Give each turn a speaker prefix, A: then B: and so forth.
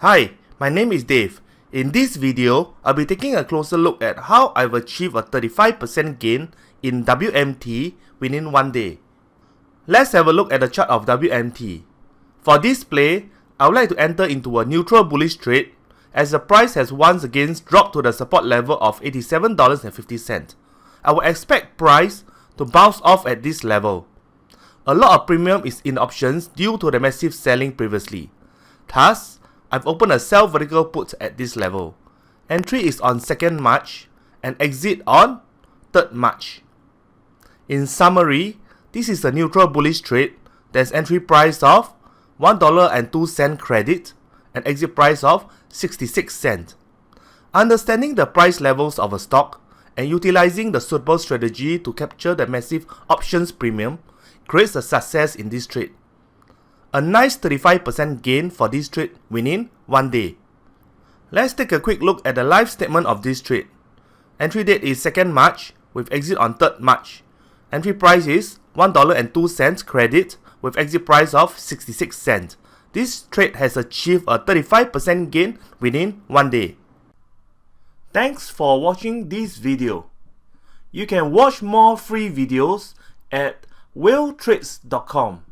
A: Hi, my name is Dave. In this video, I'll be taking a closer look at how I've achieved a 35% gain in WMT within one day. Let's have a look at the chart of WMT. For this play, I would like to enter into a neutral bullish trade as the price has once again dropped to the support level of $87.50. I would expect price to bounce off at this level. A lot of premium is in options due to the massive selling previously. Thus, I've opened a sell vertical put at this level. Entry is on 2nd March and exit on 3rd March. In summary, this is a neutral bullish trade. There's entry price of $1.02 credit and exit price of 66 cents. Understanding the price levels of a stock and utilizing the suitable strategy to capture the massive options premium creates a success in this trade. A nice 35% gain for this trade within one day. Let's take a quick look at the live statement of this trade. Entry date is 2nd March with exit on 3rd March. Entry price is $1.02 credit with exit price of 66 cents. This trade has achieved a 35% gain within one day. Thanks for watching this video. You can watch more free videos at WhaleTrades.com.